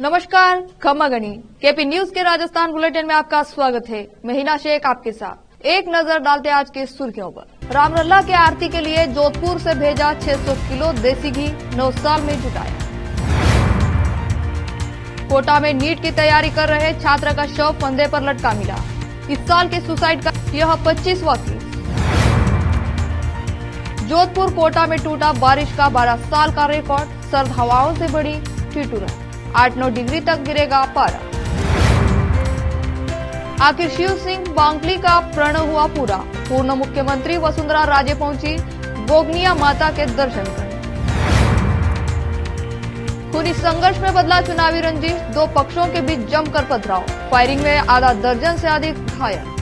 नमस्कार, खम्मा गणी केपी न्यूज के राजस्थान बुलेटिन में आपका स्वागत है। मैं हिना शेख आपके साथ। एक नजर डालते आज की सुर्खियों पर। रामलला के आरती के लिए जोधपुर से भेजा 600 किलो देसी घी 9 साल में जुटाया। कोटा में नीट की तैयारी कर रहे छात्र का शव फंदे पर लटका मिला। इस साल के सुसाइड का यह 25वां केस। जोधपुर कोटा में टूटा बारिश का 12 साल का रिकॉर्ड। सर्द हवाओं से बढ़ी ठिठुरन। 8-9 डिग्री तक गिरेगा पारा। आखिर शिव सिंह बांकली का प्रण हुआ पूरा। पूर्व मुख्यमंत्री वसुंधरा राजे पहुंची गोगनिया माता के दर्शन करने। खूनी संघर्ष में बदला चुनावी रंजिश। दो पक्षों के बीच जमकर पथराव। फायरिंग में आधा दर्जन से अधिक घायल।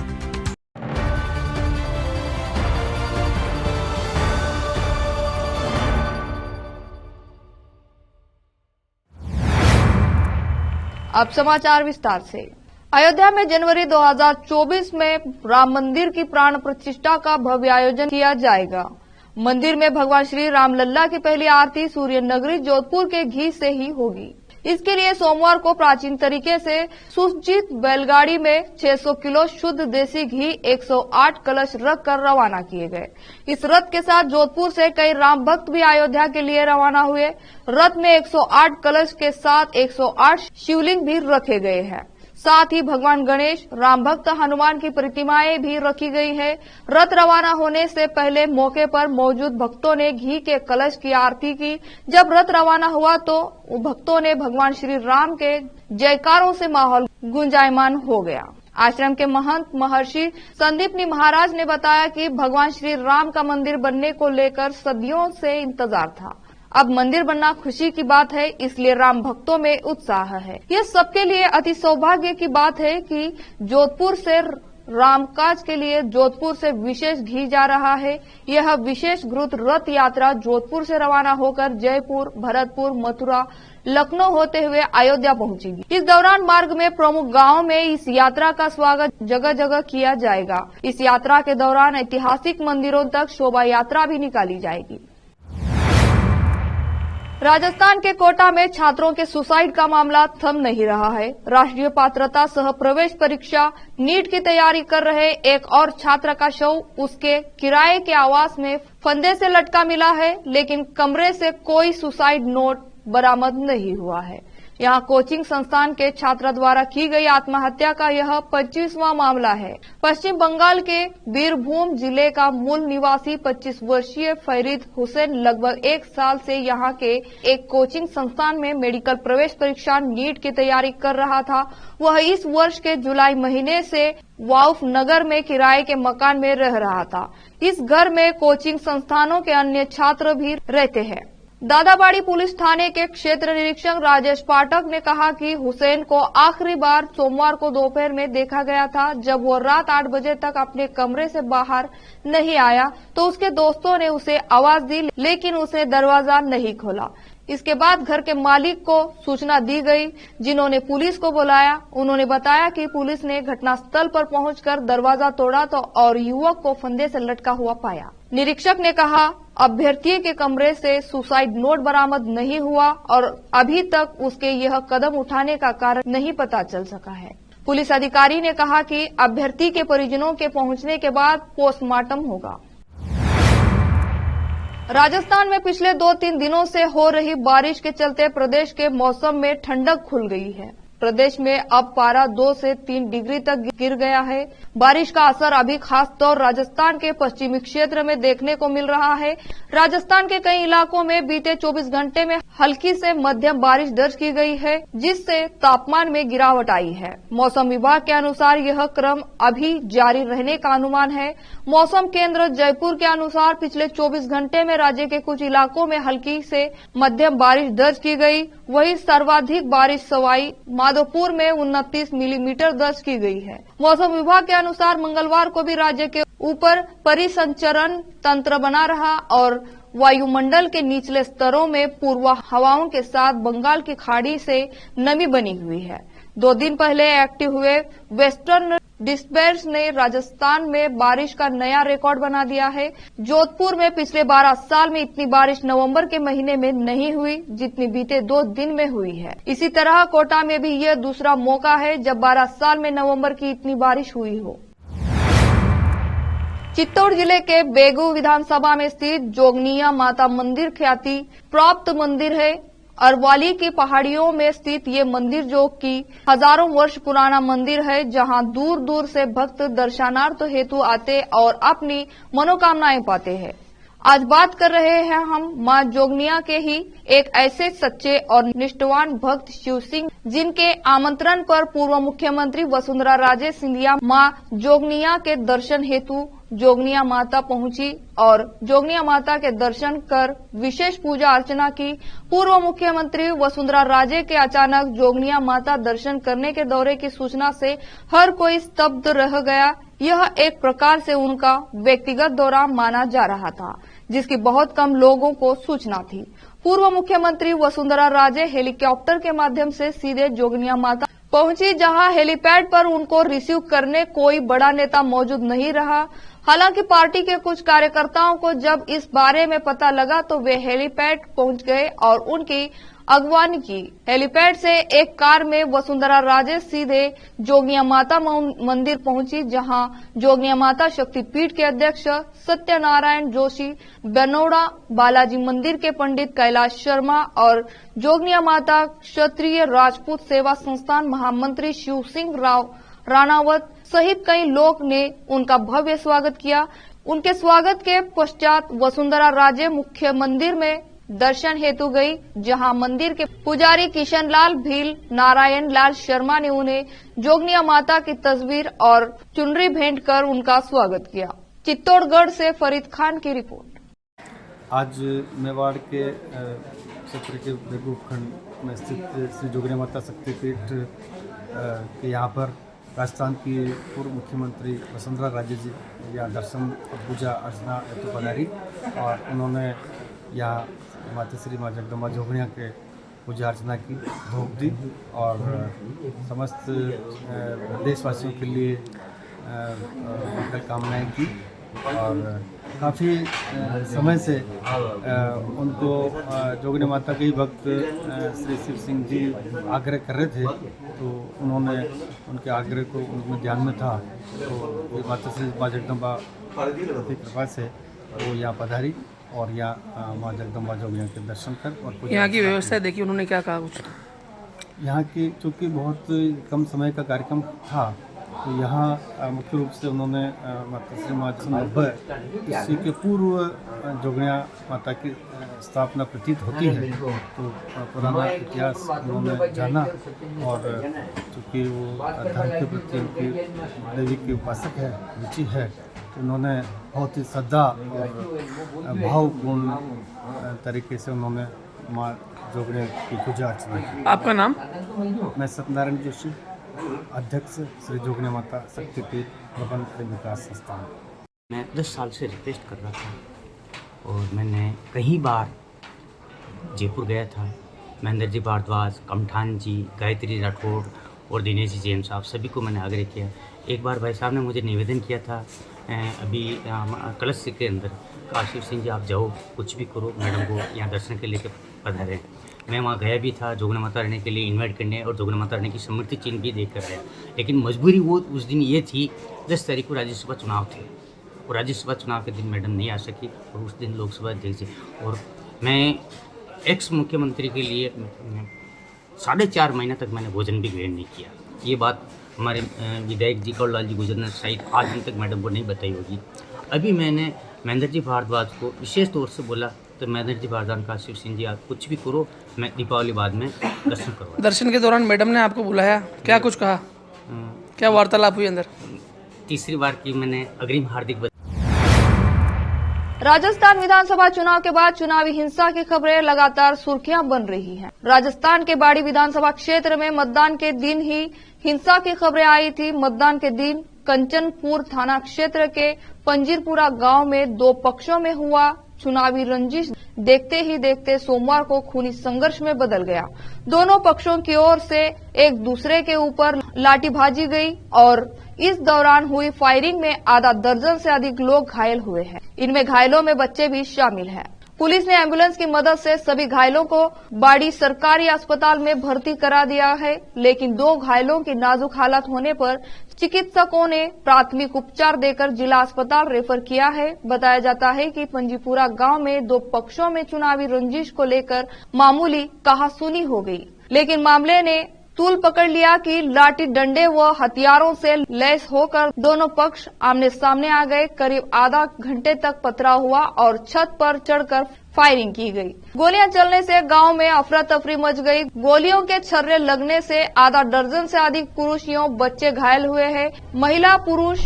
अब समाचार विस्तार से। अयोध्या में जनवरी 2024 में राम मंदिर की प्राण प्रतिष्ठा का भव्य आयोजन किया जाएगा। मंदिर में भगवान श्री रामलला की पहली आरती सूर्य नगरी जोधपुर के घी से ही होगी। इसके लिए सोमवार को प्राचीन तरीके से सुसज्जित बैलगाड़ी में 600 किलो शुद्ध देसी घी 108 कलश रख कर रवाना किए गए। इस रथ के साथ जोधपुर से कई राम भक्त भी अयोध्या के लिए रवाना हुए। रथ में 108 कलश के साथ 108 शिवलिंग भी रखे गए हैं। साथ ही भगवान गणेश, राम भक्त हनुमान की प्रतिमाएं भी रखी गई है। रथ रवाना होने से पहले मौके पर मौजूद भक्तों ने घी के कलश की आरती की। जब रथ रवाना हुआ तो भक्तों ने भगवान श्री राम के जयकारों से माहौल गुंजायमान हो गया। आश्रम के महंत महर्षि संदीपनी महाराज ने बताया कि भगवान श्री राम का मंदिर बनने को लेकर सदियों से इंतजार था। अब मंदिर बनना खुशी की बात है, इसलिए राम भक्तों में उत्साह है। यह सबके लिए अति सौभाग्य की बात है कि जोधपुर से रामकाज के लिए जोधपुर से विशेष घी जा रहा है। यह विशेष गुरुत रथ यात्रा जोधपुर से रवाना होकर जयपुर, भरतपुर, मथुरा, लखनऊ होते हुए अयोध्या पहुंचेगी। इस दौरान मार्ग में प्रमुख गांवों में इस यात्रा का स्वागत जगह जगह किया जाएगा। इस यात्रा के दौरान ऐतिहासिक मंदिरों तक शोभा यात्रा भी निकाली जाएगी। राजस्थान के कोटा में छात्रों के सुसाइड का मामला थम नहीं रहा है। राष्ट्रीय पात्रता सह प्रवेश परीक्षा नीट की तैयारी कर रहे एक और छात्र का शव उसके किराए के आवास में फंदे से लटका मिला है, लेकिन कमरे से कोई सुसाइड नोट बरामद नहीं हुआ है। यहाँ कोचिंग संस्थान के छात्र द्वारा की गई आत्महत्या का यह 25वां मामला है। पश्चिम बंगाल के बीरभूम जिले का मूल निवासी 25 वर्षीय फरीद हुसैन लगभग 1 साल से यहाँ के एक कोचिंग संस्थान में मेडिकल प्रवेश परीक्षा नीट की तैयारी कर रहा था। वह इस वर्ष के जुलाई महीने से वाउफ नगर में किराए के मकान में रह रहा था। इस घर में कोचिंग संस्थानों के अन्य छात्र भी रहते हैं। दादाबाड़ी पुलिस थाने के क्षेत्र निरीक्षक राजेश पाठक ने कहा कि हुसैन को आखिरी बार सोमवार को दोपहर में देखा गया था। जब वो रात 8 बजे तक अपने कमरे से बाहर नहीं आया तो उसके दोस्तों ने उसे आवाज दी, लेकिन उसने दरवाजा नहीं खोला। इसके बाद घर के मालिक को सूचना दी गई, जिन्होंने पुलिस को बुलाया। उन्होंने बताया कि पुलिस ने घटनास्थल पर पहुंचकर दरवाजा तोड़ा तो और युवक को फंदे से लटका हुआ पाया। निरीक्षक ने कहा, अभ्यर्थी के कमरे से सुसाइड नोट बरामद नहीं हुआ और अभी तक उसके यह कदम उठाने का कारण नहीं पता चल सका है। पुलिस अधिकारी ने कहा कि अभ्यर्थी के परिजनों के पहुंचने के बाद पोस्टमार्टम होगा। राजस्थान में पिछले 2-3 दिनों से हो रही बारिश के चलते प्रदेश के मौसम में ठंडक खुल गई है। प्रदेश में अब पारा 2 से 3 डिग्री तक गिर गया है। बारिश का असर अभी खास तौर राजस्थान के पश्चिमी क्षेत्र में देखने को मिल रहा है। राजस्थान के कई इलाकों में बीते 24 घंटे में हल्की से मध्यम बारिश दर्ज की गई है, जिससे तापमान में गिरावट आई है। मौसम विभाग के अनुसार यह क्रम अभी जारी रहने का अनुमान है। मौसम केंद्र जयपुर के अनुसार पिछले 24 घंटे में राज्य के कुछ इलाकों में हल्की से मध्यम बारिश दर्ज की गई। वहीं सर्वाधिक बारिश सवाई माधोपुर में 29 मिलीमीटर दर्ज की गई है। मौसम विभाग के अनुसार मंगलवार को भी राज्य के ऊपर परिसंचरण तंत्र बना रहा और वायुमंडल के निचले स्तरों में पूर्वा हवाओं के साथ बंगाल की खाड़ी से नमी बनी हुई है। 2 दिन पहले एक्टिव हुए वेस्टर्न डिस्पेच ने राजस्थान में बारिश का नया रिकॉर्ड बना दिया है। जोधपुर में पिछले 12 साल में इतनी बारिश नवंबर के महीने में नहीं हुई जितनी बीते 2 दिन में हुई है। इसी तरह कोटा में भी यह दूसरा मौका है जब 12 साल में नवंबर की इतनी बारिश हुई हो। चित्तौड़ जिले के बेगू विधानसभा में स्थित जोगनिया माता मंदिर ख्याति प्राप्त मंदिर है। अरवाली की पहाड़ियों में स्थित ये मंदिर जो कि हजारों वर्ष पुराना मंदिर है, जहां दूर दूर से भक्त दर्शनार्थ हेतु आते और अपनी मनोकामनाएं पाते हैं। आज बात कर रहे हैं हम मां जोगनिया के ही एक ऐसे सच्चे और निष्ठावान भक्त शिव सिंह, जिनके आमंत्रण पर पूर्व मुख्यमंत्री वसुंधरा राजे सिंधिया मां जोगनिया के दर्शन हेतु जोगनिया माता पहुंची और जोगनिया माता के दर्शन कर विशेष पूजा अर्चना की। पूर्व मुख्यमंत्री वसुंधरा राजे के अचानक जोगनिया माता दर्शन करने के दौरे की सूचना से हर कोई स्तब्ध रह गया। यह एक प्रकार से उनका व्यक्तिगत दौरा माना जा रहा था, जिसकी बहुत कम लोगों को सूचना थी। पूर्व मुख्यमंत्री वसुंधरा राजे हेलीकॉप्टर के माध्यम से सीधे जोगनिया माता पहुंची, जहां हेलीपैड पर उनको रिसीव करने कोई बड़ा नेता मौजूद नहीं रहा। हालांकि पार्टी के कुछ कार्यकर्ताओं को जब इस बारे में पता लगा तो वे हेलीपैड पहुंच गए और उनकी अगवानी की। हेलीपैड से एक कार में वसुंधरा राजे सीधे जोगनिया माता मंदिर पहुंची, जहां जोगनिया माता शक्तिपीठ के अध्यक्ष सत्यनारायण जोशी, बनोड़ा बालाजी मंदिर के पंडित कैलाश शर्मा और जोगनिया माता क्षत्रिय राजपूत सेवा संस्थान महामंत्री शिव सिंह राव राणावत सहित कई लोग ने उनका भव्य स्वागत किया। उनके स्वागत के पश्चात वसुंधरा राजे मुख्य मंदिर में दर्शन हेतु गई, जहां मंदिर के पुजारी किशन लाल भील, नारायण लाल शर्मा ने उन्हें जोगनिया माता की तस्वीर और चुनरी भेंट कर उनका स्वागत किया। चित्तौड़गढ़ से फरीद खान की रिपोर्ट। आज मेवाड़ के क्षेत्र के बेगू खंड में स्थित श्री जोगनिया माता शक्तिपीठ के यहाँ पर राजस्थान की पूर्व मुख्यमंत्री वसुंधरा राजे जी यहाँ दर्शन पूजा अर्चना हेतु पधारी और उन्होंने यहाँ माता श्री माँ जगदम्बा जोगनिया के पूजा अर्चना की, भोग दी और समस्त देशवासियों के लिए मंगल कामनाएं की। और काफ़ी समय से उनको जोगनिया माता के ही भक्त श्री शिव सिंह जी आग्रह कर रहे थे, तो उन्होंने उनके आग्रह को उनके ध्यान में था, तो माता श्री माँ जगदम्बा की कृपा से वो यहाँ पधारी और यहाँ माँ जगदम्बा जोगनिया के दर्शन कर और यहाँ की व्यवस्था देखी उन्होंने क्या कहा कुछ? यहाँ की चूँकि बहुत कम समय का कार्यक्रम था, तो यहाँ मुख्य रूप से उन्होंने माता श्री माँ 1990 ईस्वी के पूर्व जोगनिया माता की स्थापना प्रतीत होती है, तो पुराना इतिहास उन्होंने जाना और चूँकि वो धर्म के प्रति उनकी देवी के उपासक है, रुचि है, तो उन्होंने बहुत ही श्रद्धा और भावपूर्ण तरीके से उन्होंने माँ जोगनिया की पूजा अर्चना की। आपका नाम? मैं सत्यनारायण जोशी, अध्यक्ष श्री जोगनिया माता शक्तिपीठ प्रबंध विकास संस्थान। मैं 10 साल से रिक्वेस्ट कर रहा था और मैंने कई बार जयपुर गया था। महेंद्र जी भारद्वाज, कमठान जी, गायत्री राठौड़ और दिनेश जी जेम साहब सभी को मैंने आग्रह किया। एक बार भाई साहब ने मुझे निवेदन किया था अभी कलश के अंदर, शिव सिंह जी आप जाओ, कुछ भी करो, मैडम को यहाँ दर्शन के लिए पधारें। मैं वहाँ गया भी था जोगनिया माता रहने के लिए इनवाइट करने और जोगनिया माता रहने की स्मृति चिन्ह भी देख कर आया, लेकिन मजबूरी वो उस दिन ये थी 10 तारीख को राज्यसभा चुनाव थे और राज्यसभा चुनाव के दिन मैडम नहीं आ सकी और उस दिन लोकसभा अध्यक्ष जी और मैं एक्स मुख्यमंत्री के लिए 4.5 महीने तक मैंने भोजन भी ग्रहण नहीं किया। ये बात हमारे विधायक जी कौरलाल जी गुजरना शायद आज दिन तक मैडम को नहीं बताई होगी। अभी मैंने महेंद्र जी भारद्वाज को विशेष तौर से बोला, तो महेंद्र जी भारद्वाज का शिव सिंह जी आप कुछ भी करो, मैं दीपावली बाद में दर्शन करूँगा। दर्शन के दौरान मैडम ने आपको बुलाया, क्या कुछ कहा? क्या वार्तालाप हुई अंदर? तीसरी बार की मैंने अग्रिम हार्दिक राजस्थान विधानसभा चुनाव के बाद चुनावी हिंसा की खबरें लगातार सुर्खियां बन रही हैं। राजस्थान के बाड़ी विधानसभा क्षेत्र में मतदान के दिन ही हिंसा की खबरें आई थी। मतदान के दिन कंचनपुर थाना क्षेत्र के पंजीरपुरा गांव में 2 पक्षों में हुआ चुनावी रंजिश देखते ही देखते सोमवार को खूनी संघर्ष में बदल गया। दोनों पक्षों की ओर से एक दूसरे के ऊपर लाठीबाजी गई और इस दौरान हुई फायरिंग में आधा दर्जन से अधिक लोग घायल हुए हैं। इनमें घायलों में बच्चे भी शामिल हैं। पुलिस ने एम्बुलेंस की मदद से सभी घायलों को बाड़ी सरकारी अस्पताल में भर्ती करा दिया है, लेकिन 2 घायलों की नाजुक हालत होने पर चिकित्सकों ने प्राथमिक उपचार देकर जिला अस्पताल रेफर किया है। बताया जाता है कि पंजीपुरा गांव में 2 पक्षों में चुनावी रंजिश को लेकर मामूली कहासुनी हो गई, लेकिन मामले ने तूल पकड़ लिया कि लाठी डंडे व हथियारों से लैस होकर दोनों पक्ष आमने सामने आ गए। करीब आधा घंटे तक पथराव हुआ और छत पर चढ़कर फायरिंग की गई। गोलियां चलने से गांव में अफरा तफरी मच गई। गोलियों के छर्रे लगने से आधा दर्जन से अधिक पुरुष एवं बच्चे घायल हुए हैं। महिला, पुरुष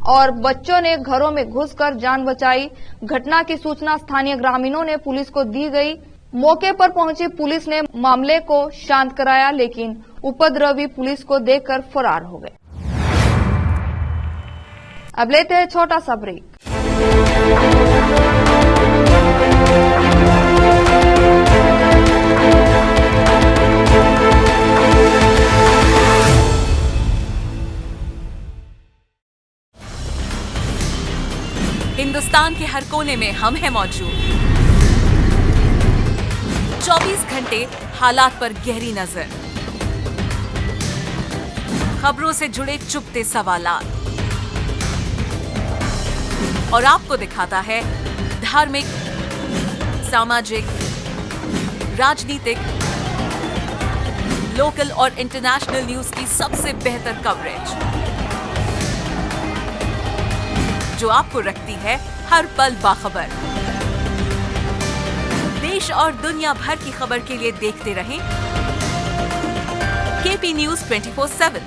और बच्चों ने घरों में घुसकर जान बचाई। घटना की सूचना स्थानीय ग्रामीणों ने पुलिस को दी गई। मौके पर पहुंची पुलिस ने मामले को शांत कराया, लेकिन उपद्रवी पुलिस को देखकर फरार हो गए। अब लेते हैं छोटा सा ब्रेक। हिंदुस्तान के हर कोने में हम हैं मौजूद। 24 घंटे हालात पर गहरी नजर, खबरों से जुड़े चुपते सवालात और आपको दिखाता है धार्मिक, सामाजिक, राजनीतिक, लोकल और इंटरनेशनल न्यूज की सबसे बेहतर कवरेज, जो आपको रखती है हर पल बाखबर। देश और दुनिया भर की खबर के लिए देखते रहें केपी न्यूज 24/7।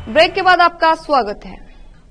ब्रेक के बाद आपका स्वागत है।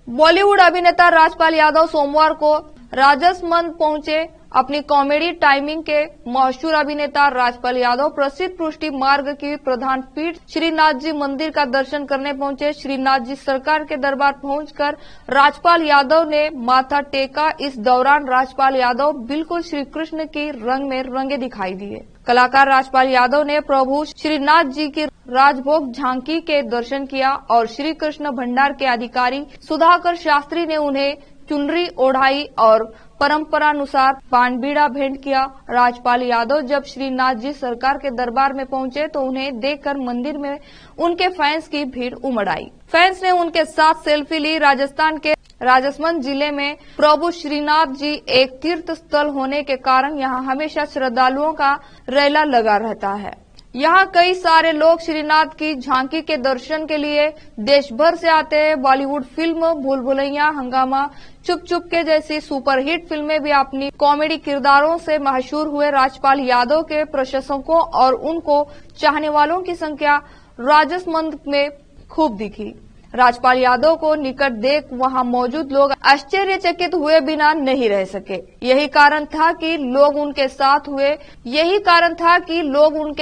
बॉलीवुड अभिनेता राजपाल यादव सोमवार को राजसमंद पहुंचे। अपनी कॉमेडी टाइमिंग के मशहूर अभिनेता राजपाल यादव प्रसिद्ध पुष्टि मार्ग की प्रधान पीठ श्रीनाथ जी मंदिर का दर्शन करने पहुंचे। श्रीनाथ जी सरकार के दरबार पहुंचकर राजपाल यादव ने माथा टेका। इस दौरान राजपाल यादव बिल्कुल श्री कृष्ण की रंग में रंगे दिखाई दिए। कलाकार राजपाल यादव ने प्रभु श्रीनाथ जी की राजभोग झांकी के दर्शन किया और श्री कृष्ण भंडार के अधिकारी सुधाकर शास्त्री ने उन्हें चुनरी ओढ़ाई और परंपरानुसार पान बीड़ा भेंट किया। राजपाल यादव जब श्रीनाथ जी सरकार के दरबार में पहुंचे तो उन्हें देखकर मंदिर में उनके फैंस की भीड़ उमड़ आई। फैंस ने उनके साथ सेल्फी ली। राजस्थान के राजसमंद जिले में प्रभु श्रीनाथ जी एक तीर्थ स्थल होने के कारण यहां हमेशा श्रद्धालुओं का रेला लगा रहता है। यहाँ कई सारे लोग श्रीनाथ की झांकी के दर्शन के लिए देश भर से आते हैं। बॉलीवुड फिल्म भूल भुलैया, हंगामा, चुप चुप के जैसी सुपरहिट फिल्में भी अपनी कॉमेडी किरदारों से मशहूर हुए। राजपाल यादव के प्रशंसकों और उनको चाहने वालों की संख्या राजसमंद में खूब दिखी। राजपाल यादव को निकट देख वहां मौजूद लोग आश्चर्यचकित हुए बिना नहीं रह सके। यही कारण था कि लोग उनके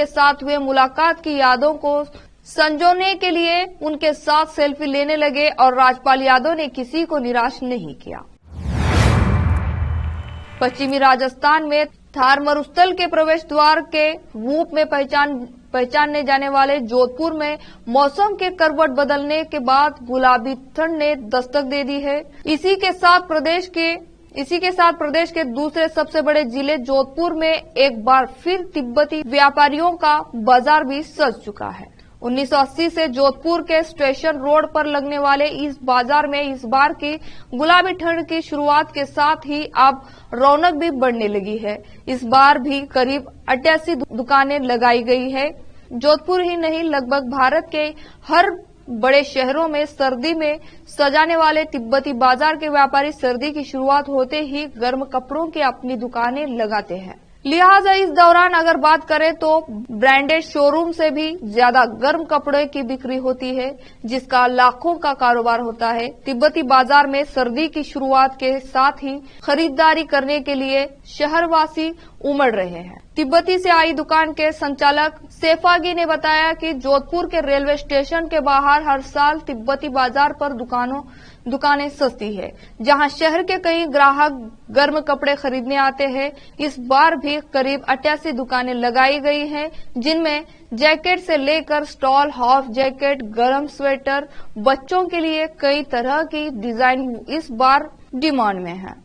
साथ हुए मुलाकात की यादों को संजोने के लिए उनके साथ सेल्फी लेने लगे और राजपाल यादव ने किसी को निराश नहीं किया। पश्चिमी राजस्थान में थार मरुस्थल के प्रवेश द्वार के रूप में पहचाने जाने वाले जोधपुर में मौसम के करवट बदलने के बाद गुलाबी ठंड ने दस्तक दे दी है। इसी के साथ प्रदेश के दूसरे सबसे बड़े जिले जोधपुर में एक बार फिर तिब्बती व्यापारियों का बाजार भी सज चुका है। 1980 से जोधपुर के स्टेशन रोड पर लगने वाले इस बाजार में इस बार की गुलाबी ठंड की शुरुआत के साथ ही अब रौनक भी बढ़ने लगी है। इस बार भी करीब 88 दुकानें लगाई गई है। जोधपुर ही नहीं, लगभग भारत के हर बड़े शहरों में सर्दी में सजाने वाले तिब्बती बाजार के व्यापारी सर्दी की शुरुआत होते ही गर्म कपड़ों की अपनी दुकानें लगाते हैं। लिहाजा इस दौरान अगर बात करें तो ब्रांडेड शोरूम से भी ज्यादा गर्म कपड़े की बिक्री होती है, जिसका लाखों का कारोबार होता है। तिब्बती बाजार में सर्दी की शुरुआत के साथ ही खरीदारी करने के लिए शहरवासी उमड़ रहे हैं। तिब्बती से आई दुकान के संचालक सेफागी ने बताया कि जोधपुर के रेलवे स्टेशन के बाहर हर साल तिब्बती बाजार पर दुकानें सस्ती है, जहां शहर के कई ग्राहक गर्म कपड़े खरीदने आते हैं। इस बार भी करीब 88 दुकानें लगाई गई हैं, जिनमें जैकेट से लेकर स्टॉल, हाफ जैकेट, गर्म स्वेटर, बच्चों के लिए कई तरह की डिजाइन इस बार डिमांड में है।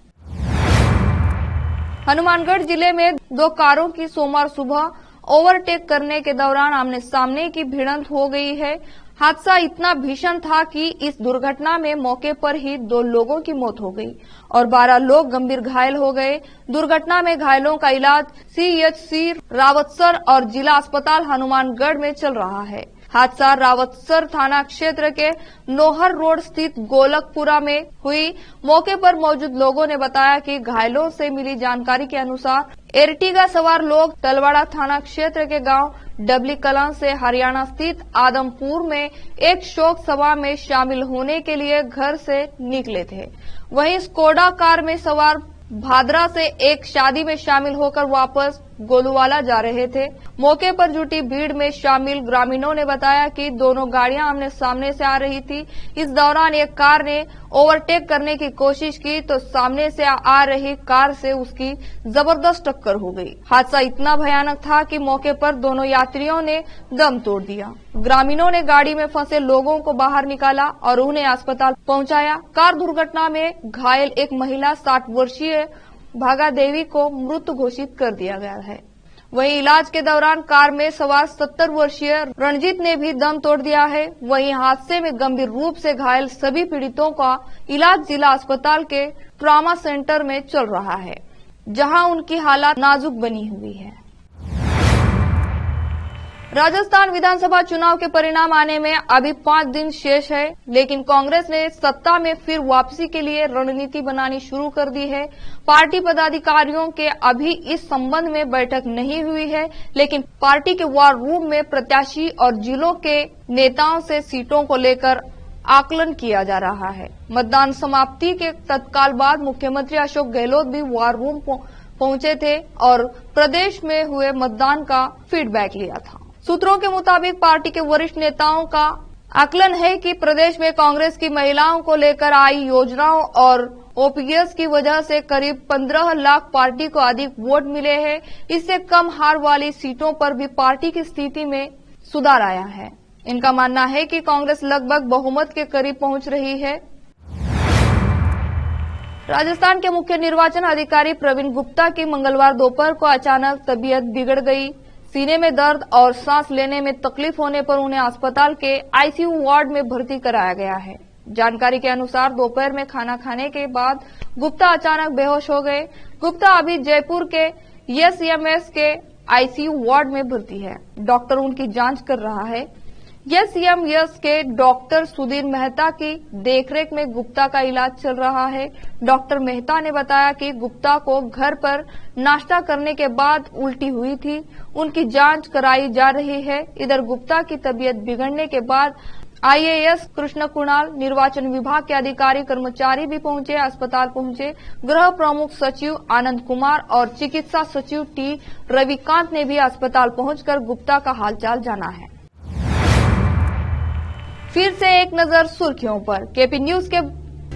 हनुमानगढ़ जिले में 2 कारों की सोमवार सुबह ओवरटेक करने के दौरान आमने सामने की भिड़ंत हो गई है। हादसा इतना भीषण था कि इस दुर्घटना में मौके पर ही 2 लोगों की मौत हो गई और 12 लोग गंभीर घायल हो गए। दुर्घटना में घायलों का इलाज CHC रावतसर और जिला अस्पताल हनुमानगढ़ में चल रहा है। हादसा रावतसर थाना क्षेत्र के नोहर रोड स्थित गोलकपुरा में हुई। मौके पर मौजूद लोगों ने बताया कि घायलों से मिली जानकारी के अनुसार एर्टिगा सवार लोग तलवाड़ा थाना क्षेत्र के गांव डबली कलां से हरियाणा स्थित आदमपुर में एक शोक सभा में शामिल होने के लिए घर से निकले थे। वहीं स्कोडा कार में सवार भादरा से एक शादी में शामिल होकर वापस गोलूवाला जा रहे थे। मौके पर जुटी भीड़ में शामिल ग्रामीणों ने बताया कि दोनों गाड़ियां आमने सामने से आ रही थी। इस दौरान एक कार ने ओवरटेक करने की कोशिश की तो सामने से आ रही कार से उसकी जबरदस्त टक्कर हो गई। हादसा इतना भयानक था कि मौके पर दोनों यात्रियों ने दम तोड़ दिया। ग्रामीणों ने गाड़ी में फंसे लोगों को बाहर निकाला और उन्हें अस्पताल पहुंचाया। कार दुर्घटना में घायल एक महिला 60 वर्षीय भागा देवी को मृत घोषित कर दिया गया है। वहीं इलाज के दौरान कार में सवार 70 वर्षीय रणजीत ने भी दम तोड़ दिया है। वहीं हादसे में गंभीर रूप से घायल सभी पीड़ितों का इलाज जिला अस्पताल के ट्रॉमा सेंटर में चल रहा है, जहां उनकी हालत नाजुक बनी हुई है। राजस्थान विधानसभा चुनाव के परिणाम आने में अभी 5 दिन शेष है, लेकिन कांग्रेस ने सत्ता में फिर वापसी के लिए रणनीति बनानी शुरू कर दी है। पार्टी पदाधिकारियों के अभी इस संबंध में बैठक नहीं हुई है, लेकिन पार्टी के वार रूम में प्रत्याशी और जिलों के नेताओं से सीटों को लेकर आकलन किया जा रहा है। मतदान समाप्ति के तत्काल बाद मुख्यमंत्री अशोक गहलोत भी वार रूम पहुंचे थे और प्रदेश में हुए मतदान का फीडबैक लिया था। सूत्रों के मुताबिक पार्टी के वरिष्ठ नेताओं का आकलन है कि प्रदेश में कांग्रेस की महिलाओं को लेकर आई योजनाओं और OPS की वजह से करीब 15 लाख पार्टी को अधिक वोट मिले हैं। इससे कम हार वाली सीटों पर भी पार्टी की स्थिति में सुधार आया है। इनका मानना है कि कांग्रेस लगभग बहुमत के करीब पहुंच रही है। राजस्थान के मुख्य निर्वाचन अधिकारी प्रवीण गुप्ता की मंगलवार दोपहर को अचानक तबीयत बिगड़ गई। सीने में दर्द और सांस लेने में तकलीफ होने पर उन्हें अस्पताल के ICU वार्ड में भर्ती कराया गया है। जानकारी के अनुसार दोपहर में खाना खाने के बाद गुप्ता अचानक बेहोश हो गए। गुप्ता अभी जयपुर के SEMS के ICU वार्ड में भर्ती है। डॉक्टर उनकी जांच कर रहा है। SEMS के डॉक्टर सुधीर मेहता की देखरेख में गुप्ता का इलाज चल रहा है। डॉक्टर मेहता ने बताया कि गुप्ता को घर पर नाश्ता करने के बाद उल्टी हुई थी। उनकी जांच कराई जा रही है। इधर गुप्ता की तबीयत बिगड़ने के बाद IAS कृष्ण कुणाल, निर्वाचन विभाग के अधिकारी कर्मचारी भी पहुंचे, अस्पताल पहुंचे। गृह प्रमुख सचिव आनंद कुमार और चिकित्सा सचिव T रविकांत ने भी अस्पताल पहुंचकर गुप्ता का हालचाल जाना है। फिर से एक नजर सुर्खियों पर। KP न्यूज के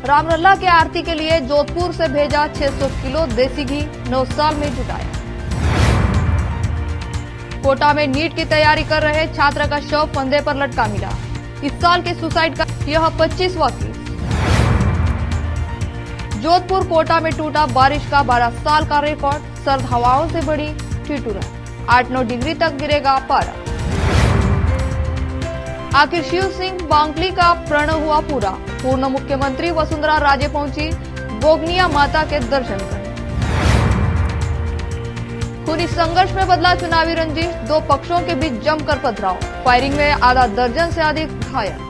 रामलला के आरती के लिए जोधपुर से भेजा 600 किलो देसी घी, 9 साल में जुटाया। कोटा में नीट की तैयारी कर रहे छात्र का शव फंदे पर लटका मिला। इस साल के सुसाइड का यह 25वां केस। जोधपुर कोटा में टूटा बारिश का 12 साल का रिकॉर्ड। सर्द हवाओं से बढ़ी ठिठुरन, 8-9 डिग्री तक गिरेगा पारा। आखिर शिव सिंह बांकली का प्रण हुआ पूरा। पूर्व मुख्यमंत्री वसुंधरा राजे पहुंची गोगनिया माता के दर्शन करने। खूनी संघर्ष में बदला चुनावी रंजिश, 2 पक्षों के बीच जमकर पथराव। फायरिंग में आधा दर्जन से अधिक घायल।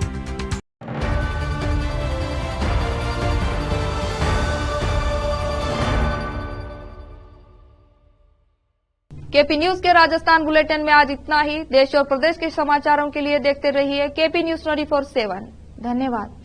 केपी न्यूज के राजस्थान बुलेटिन में आज इतना ही। देश और प्रदेश के समाचारों के लिए देखते रहिए केपी न्यूज 24/7। धन्यवाद।